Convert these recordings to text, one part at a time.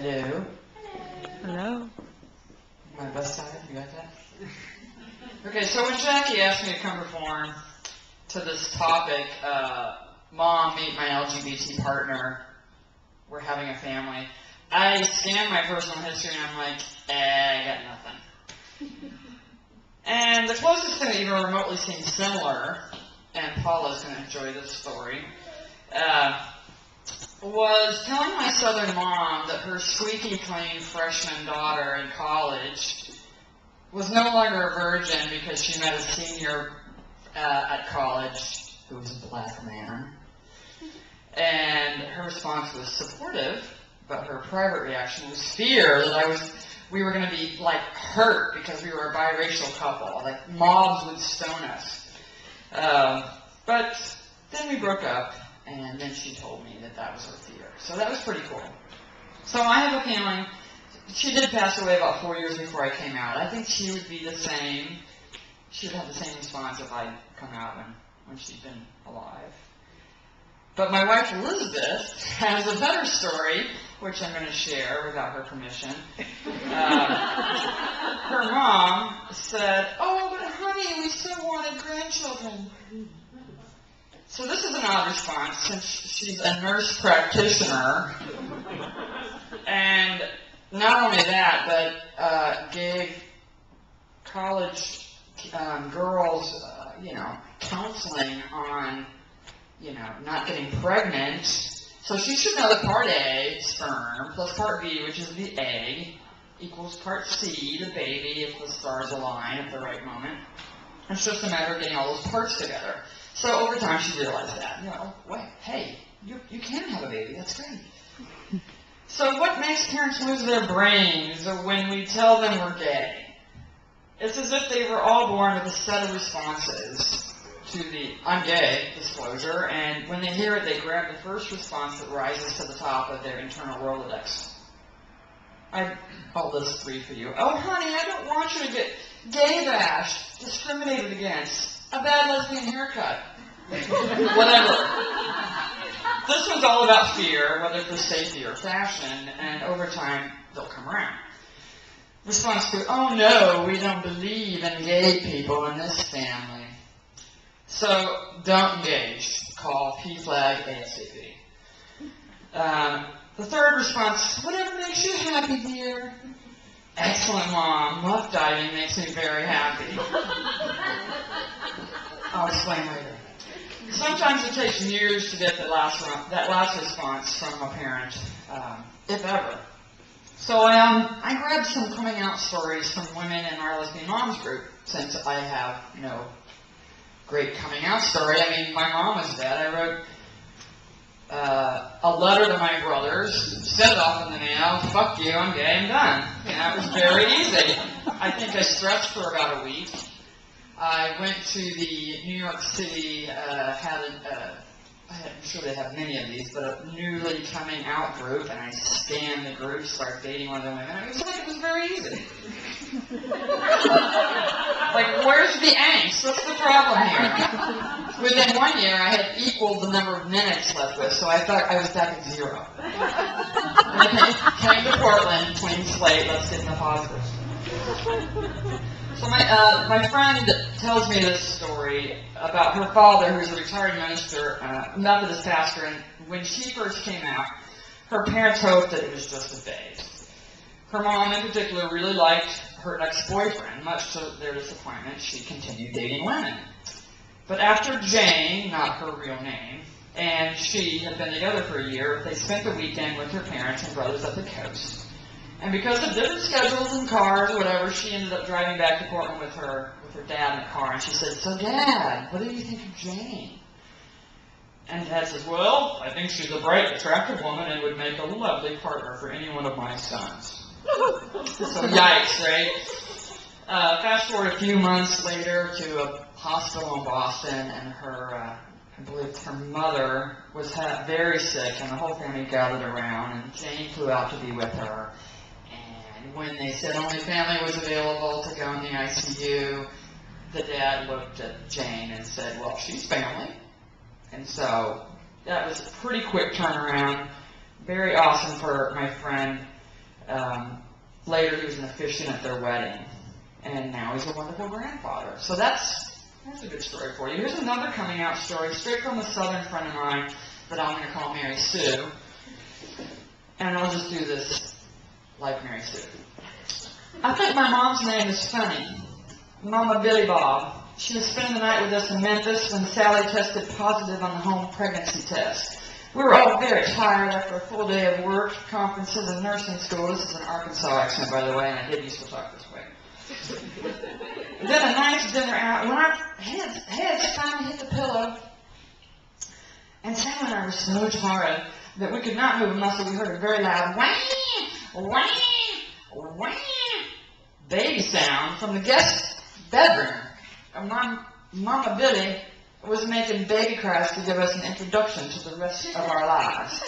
Hello. Hello. My best side, you got that? Okay, so when Jackie asked me to come perform to this topic, Mom, meet my LGBT partner, we're having a family, I scanned my personal history and I'm like, I got nothing. And the closest thing that even remotely seems similar, and Paula's going to enjoy this story, was telling my southern mom that her squeaky clean freshman daughter in college was no longer a virgin because she met a senior at college who was a black man. And her response was supportive, but her private reaction was fear that we were going to be like hurt because we were a biracial couple, like mobs would stone us. But then we broke up, and then she told me that was her fear. So that was pretty cool. So I have a feeling, she did pass away about 4 years before I came out. I think she would be the same. She would have the same response if I'd come out when she'd been alive. But my wife Elizabeth has a better story, which I'm going to share without her permission. Her mom said, "Oh, but honey, we still wanted grandchildren." So this is an odd response since she's a nurse practitioner. And not only that, but gave college girls, counseling on, not getting pregnant. So she should know that part A, sperm, plus part B, which is the egg, equals part C, the baby, if the stars align at the right moment. It's just a matter of getting all those parts together. So over time she realized that. Wait, hey, you can have a baby, that's great. So what makes parents lose their brains when we tell them we're gay? It's as if they were all born with a set of responses to the "I'm gay" disclosure, and when they hear it, they grab the first response that rises to the top of their internal Rolodex. I'll list 3 for you. "Oh, honey, I don't want you to get gay bashed, discriminated against, a bad lesbian haircut." Whatever. This one's all about fear, whether for safety or fashion, and over time, they'll come around. Response to, "Oh no, we don't believe in gay people in this family." So, don't engage. Call PFLAG ASAP. The third response, "Whatever makes you happy, dear." "Excellent, Mom. Muff diving makes me very happy." I'll explain later. Sometimes it takes years to get that last response from a parent, if ever. So I grabbed some coming out stories from women in our Lesbian Moms group, since I have no great coming out story. I mean, my mom was dead. I wrote a letter to my brothers, sent it off in the mail, "Fuck you, I'm gay, I'm done." It was very easy. I think I stretched for about a week. I went to the New York City, I'm sure they have many of these, but a newly coming out group, and I scanned the group, started dating one of the women. It was very easy. Like, where's the angst? What's the problem here? Within 1 year, I had equaled the number of men I slept with, so I thought I was back at 0. Came to Portland, clean slate, let's get in the positives. So my friend tells me this story about her father, who's a retired minister, Methodist pastor, and when she first came out, her parents hoped that it was just a phase. Her mom, in particular, really liked her ex-boyfriend. Much to their disappointment, she continued dating women. But after Jane, not her real name, and she had been together for a year, they spent the weekend with her parents and brothers up the coast. And because of different schedules and cars, whatever, she ended up driving back to Portland with her dad in the car. And she said, "So, Dad, what do you think of Jane?" And Dad says, "Well, I think she's a bright, attractive woman and would make a lovely partner for any one of my sons." So, yikes, right? Fast forward a few months later to a hospital in Boston, and I believe her mother was very sick, and the whole family gathered around, and Jane flew out to be with her. And when they said only family was available to go in the ICU, the dad looked at Jane and said, "Well, she's family." And so that was a pretty quick turnaround. Very awesome for my friend later he was an officiant at their wedding, and now he's a wonderful grandfather. So that's a good story for you. Here's another coming out story, straight from a southern friend of mine that I'm going to call Mary Sue. And I'll just do this like Mary Sue. I think my mom's name is funny. Mama Billy Bob. She was spending the night with us in Memphis when Sally tested positive on the home pregnancy test. We were all very tired after a full day of work, conferences, and nursing school. This is an Arkansas accent, by the way, and I did used to talk this way. Then a nice dinner out, when our heads finally hit the pillow, and Sam and I were so tired that we could not move a muscle. We heard a very loud whang, whang, whang baby sound from the guest bedroom. And Mama Billy was making baby cries to give us an introduction to the rest of our lives.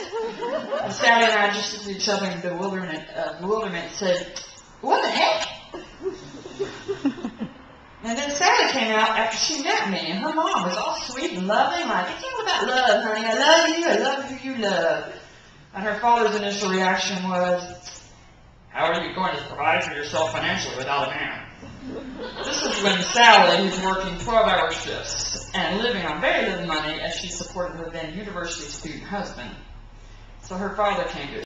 And Sally and I just looked at each other in bewilderment and said, "What the heck?" And then Sally came out after she met me, and her mom was all sweet and loving, like, "It's all about love, honey. I love who you love." And her father's initial reaction was, "How are you going to provide for yourself financially without a man?" This is when Sally was working 12-hour shifts and living on very little money as she supported her then university student husband. So her father came to